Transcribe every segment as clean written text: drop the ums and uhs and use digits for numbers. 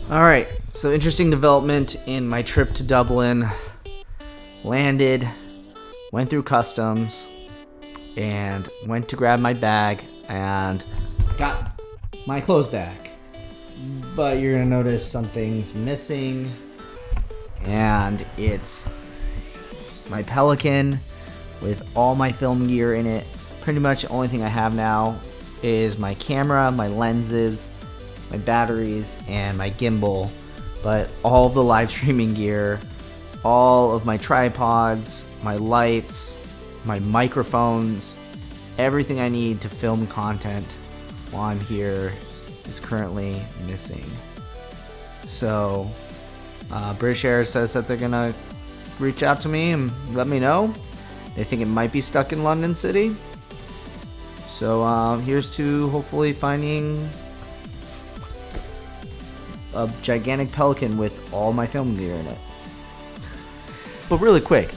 All right, so interesting development in my trip to Dublin. Landed, went through customs, and went to grab my bag and got my clothes back. But you're gonna notice something's missing, and it's my Pelican with all my film gear in it. Pretty much the only thing I have now is my camera, my lenses, my batteries, and my gimbal. But all of the live streaming gear, all of my tripods, my lights, my microphones, everything I need to film content while I'm here is currently missing. So British Air says that they're gonna reach out to me and let me know. They think it might be stuck in London City. So here's to hopefully finding a gigantic Pelican with all my film gear in it. But really quick,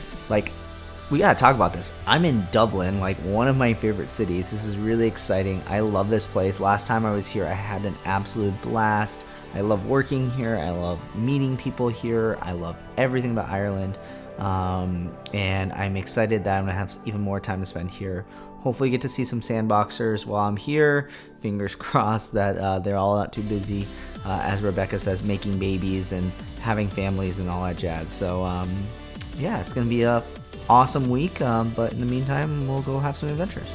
we gotta talk about this. I'm in Dublin, one of my favorite cities. This is really exciting. I love this place. Last time I was here, I had an absolute blast. I love working here. I love meeting people here. I love everything about Ireland. And I'm excited that I'm gonna have even more time to spend here. Hopefully get to see some sandboxers while I'm here. Fingers crossed that they're all not too busy, as Rebecca says, making babies and having families and all that jazz. So yeah, it's gonna be a awesome week, but in the meantime, we'll go have some adventures.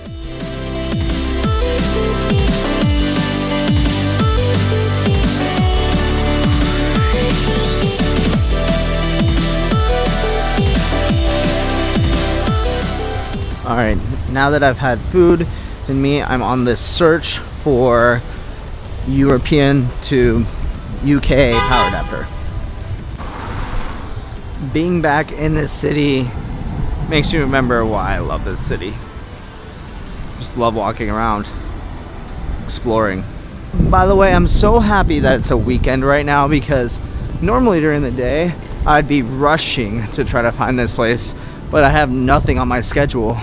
All right, now that I've had food in me, I'm on this search for European to UK power adapter. Being back in this city makes you remember why I love this city. Just love walking around, exploring. By the way, I'm so happy that it's a weekend right now, because normally during the day I'd be rushing to try to find this place, but I have nothing on my schedule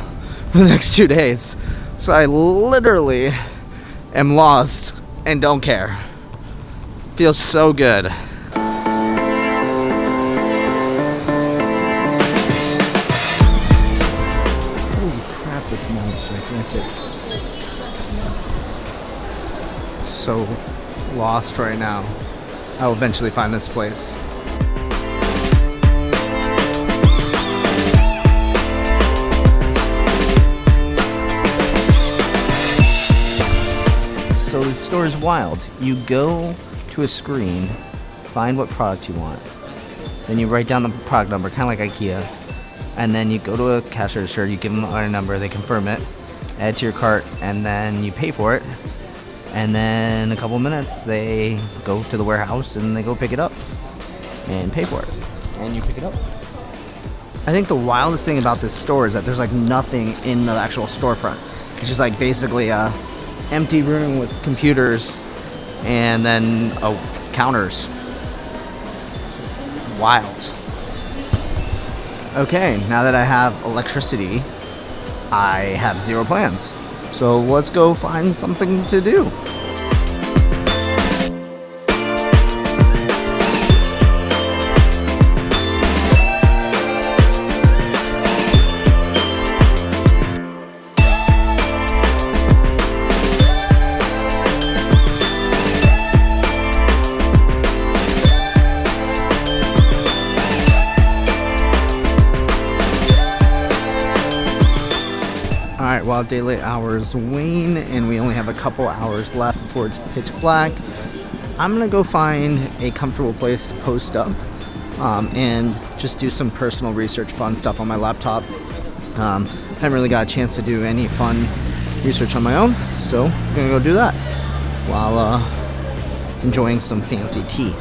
for the next 2 days. So I literally am lost and don't care. Feels so good. Holy crap, this mall is gigantic. So lost right now. I'll eventually find this place. So the store is wild. You go to a screen, find what product you want, then you write down the product number, kind of like IKEA, and then you go to a cash register, you give them the order number, they confirm it, add to your cart, and then you pay for it, and then in a couple minutes they go to the warehouse and they go pick it up and pay for it, and you pick it up. I think the wildest thing about this store is that there's nothing in the actual storefront. It's just basically a empty room with computers and then counters. Wild. Okay, now that I have electricity, I have zero plans. So let's go find something to do. Alright, while daylight hours wane and we only have a couple hours left before it's pitch black, I'm gonna go find a comfortable place to post up and just do some personal research, fun stuff on my laptop. Haven't really got a chance to do any fun research on my own, so I'm gonna go do that while enjoying some fancy tea.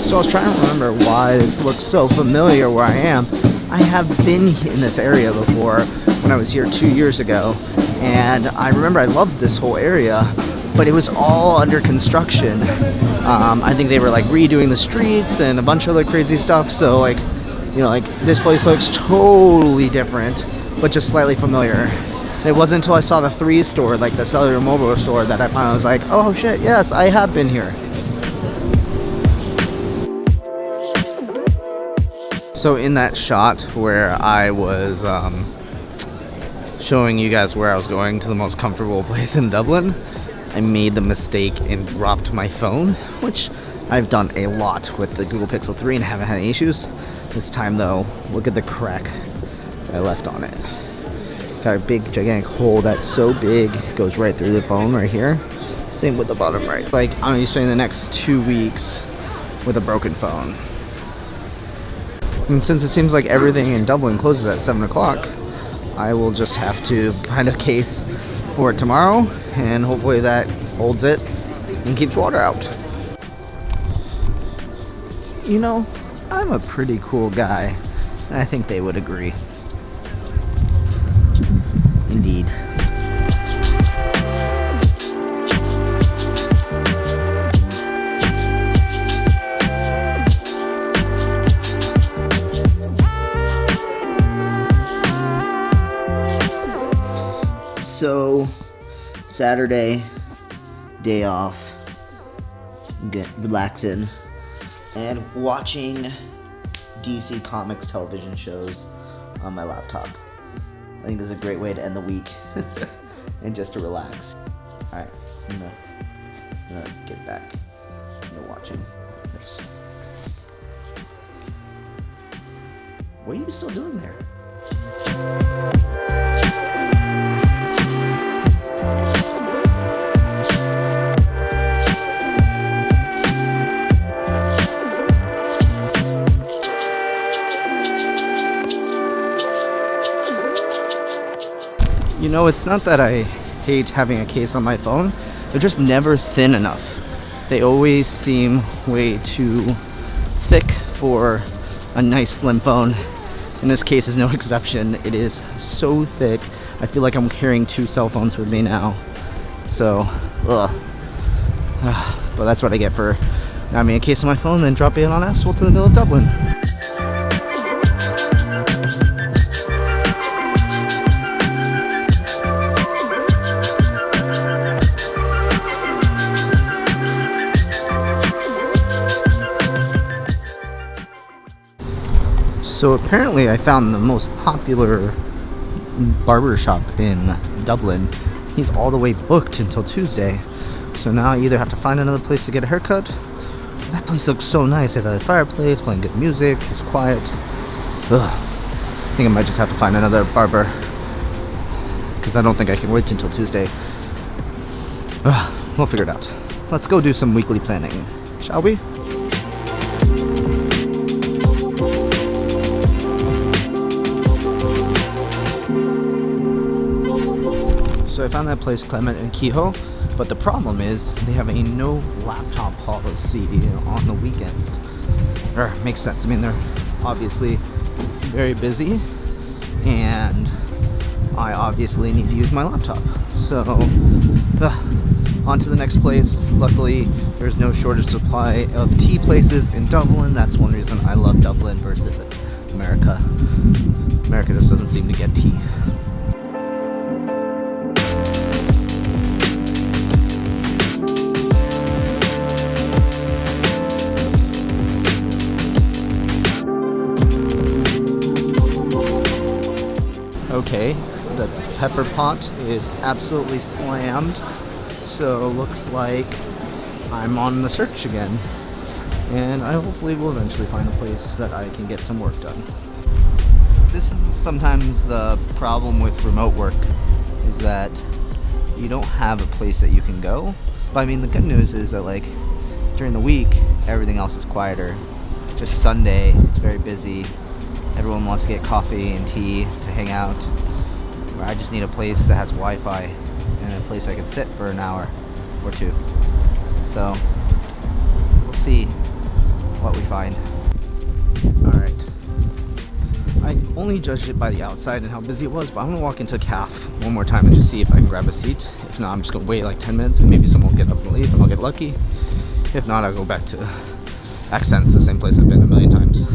So I was trying to remember why this looks so familiar where I am. I have been in this area before when I was here 2 years ago, and I remember I loved this whole area, but it was all under construction. I think they were redoing the streets and a bunch of other crazy stuff, so this place looks totally different but just slightly familiar. It wasn't until I saw the 3 store, like the cellular mobile store, that I finally was like, oh shit, yes, I have been here. So in that shot where I was showing you guys where I was going to the most comfortable place in Dublin, I made the mistake and dropped my phone, which I've done a lot with the Google Pixel 3 and haven't had any issues. This time though, look at the crack I left on it. Got a big gigantic hole that's so big it goes right through the phone right here. Same with the bottom right. Like, I'm gonna be spending the next 2 weeks with a broken phone. And since it seems like everything in Dublin closes at 7 o'clock, I will just have to find a case for it tomorrow, and hopefully that holds it and keeps water out. You know, I'm a pretty cool guy, and I think they would agree. Indeed. So, Saturday, day off, relaxing, and watching DC Comics television shows on my laptop. I think this is a great way to end the week and just to relax. Alright, I'm gonna get back into watching this. What are you still doing there? You know, it's not that I hate having a case on my phone, they're just never thin enough. They always seem way too thick for a nice slim phone. And this case is no exception. It is so thick. I feel like I'm carrying 2 cell phones with me now. So, ugh. But that's what I get for having a case on my phone and then dropping it on asphalt in the middle of Dublin. So apparently I found the most popular barber shop in Dublin. He's all the way booked until Tuesday. So now I either have to find another place to get a haircut. That place looks so nice. They have a fireplace, playing good music, it's quiet. Ugh. I think I might just have to find another barber, because I don't think I can wait until Tuesday. Ugh. We'll figure it out. Let's go do some weekly planning, shall we? So I found that place, Clement and Kehoe, but the problem is they have a no laptop policy on the weekends. Makes sense. I mean, they're obviously very busy, and I obviously need to use my laptop. So, on to the next place. Luckily, there's no shortage supply of tea places in Dublin. That's one reason I love Dublin versus America. America just doesn't seem to get tea. Okay, the pepper pot is absolutely slammed, so looks like I'm on the search again, and I hopefully will eventually find a place that I can get some work done. This is sometimes the problem with remote work, is that you don't have a place that you can go. But I mean, the good news is that, like, during the week everything else is quieter. Just Sunday, it's very busy. Everyone wants to get coffee and tea to hang out. Where I just need a place that has Wi-Fi and a place I can sit for an hour or 2. So we'll see what we find. Alright. I only judged it by the outside and how busy it was, but I'm gonna walk into CAF one more time and just see if I can grab a seat. If not, I'm just gonna wait like 10 minutes and maybe someone will get up and leave and I'll get lucky. If not, I'll go back to Accents, the same place I've been a million times.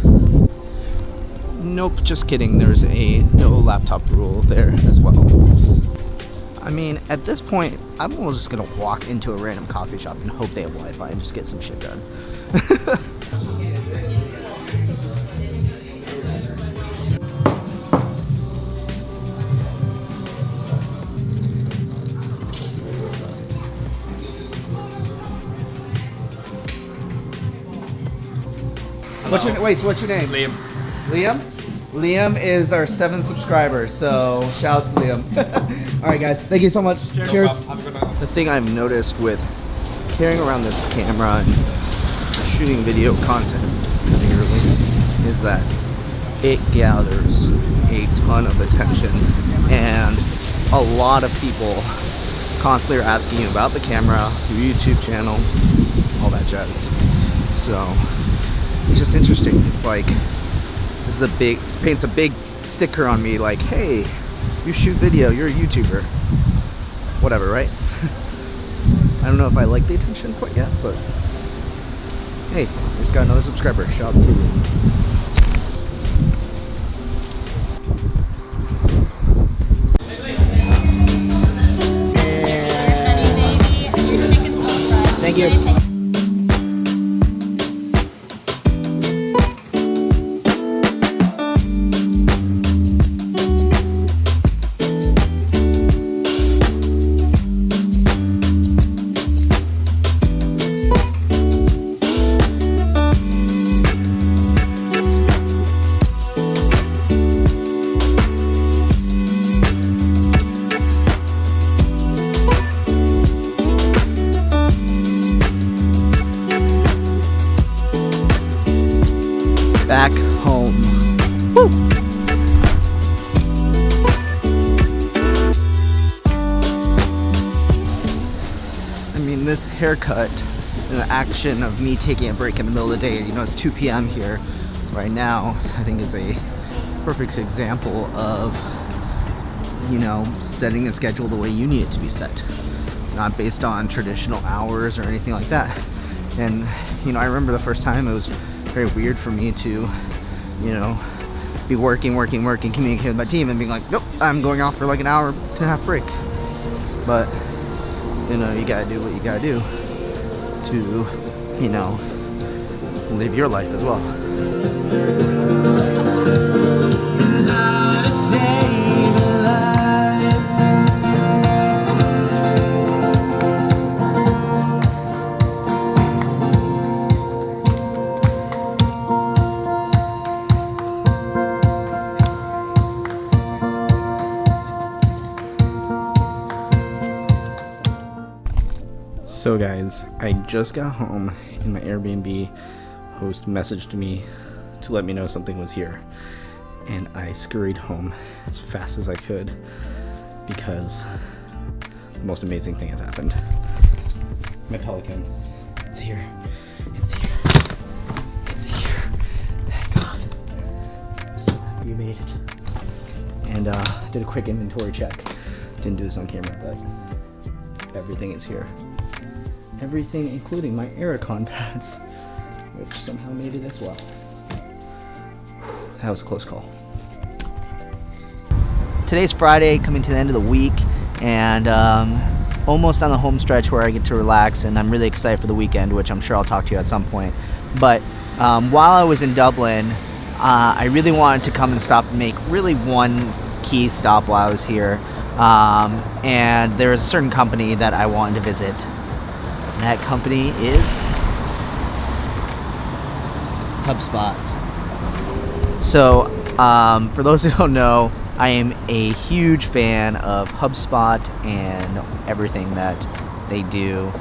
Nope, just kidding. There's a no laptop rule there as well. I mean, at this point, I'm almost just gonna walk into a random coffee shop and hope they have Wi-Fi and just get some shit done. What's your name? Liam. Liam? Liam is our 7th subscriber, so shout out to Liam. Alright guys, thank you so much. Cheers. Have a good night. The thing I've noticed with carrying around this camera and shooting video content regularly is that it gathers a ton of attention, and a lot of people constantly are asking you about the camera, your YouTube channel, all that jazz. So it's just interesting. It's like this paints a big sticker on me, like, hey, you shoot video, you're a YouTuber. Whatever, right? I don't know if I like the attention quite yet, but hey, just got another subscriber. Shout out to you. Thank you. Back home. Woo! I mean, this haircut and the action of me taking a break in the middle of the day, you know, it's 2 p.m. here right now, I think is a perfect example of, you know, setting a schedule the way you need it to be set, not based on traditional hours or anything like that. And, you know, I remember the first time it was very weird for me to, you know, be working, communicating with my team and being like, nope, I'm going off for like an hour and a half break. But, you know, you gotta do what you gotta do to, you know, live your life as well. So guys, I just got home and my Airbnb host messaged me to let me know something was here, and I scurried home as fast as I could because the most amazing thing has happened. My Pelican, it's here, it's here, it's here, thank God. I'm so happy we made it. And did a quick inventory check, didn't do this on camera, but everything is here. Everything, including my Aerocon pads, which somehow made it as well. That was a close call. Today's Friday, coming to the end of the week, and almost on the home stretch where I get to relax, and I'm really excited for the weekend, which I'm sure I'll talk to you at some point. But while I was in Dublin, I really wanted to come and stop and make really one key stop while I was here. And there was a certain company that I wanted to visit. That company is HubSpot. So, for those who don't know, I am a huge fan of HubSpot and everything that they do.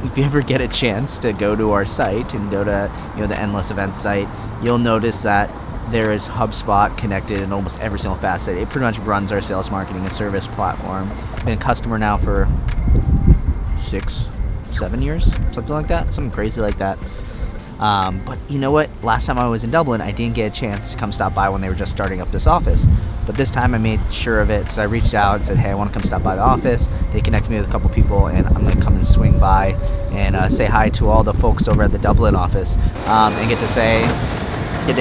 If you ever get a chance to go to our site and go to, you know, the Endless Events site, you'll notice that there is HubSpot connected in almost every single facet. It pretty much runs our sales, marketing, and service platform. Been a customer now for 6-7 years, something like that, something crazy like that. But you know what? Last time I was in Dublin, I didn't get a chance to come stop by when they were just starting up this office. But this time I made sure of it, so I reached out and said, hey, I want to come stop by the office. They connected me with a couple people, and I'm going to come and swing by and say hi to all the folks over at the Dublin office, and get to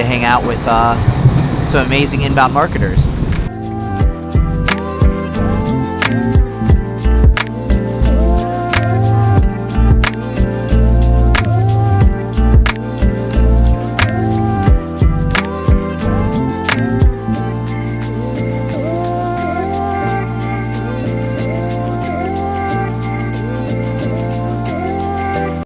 hang out with some amazing inbound marketers.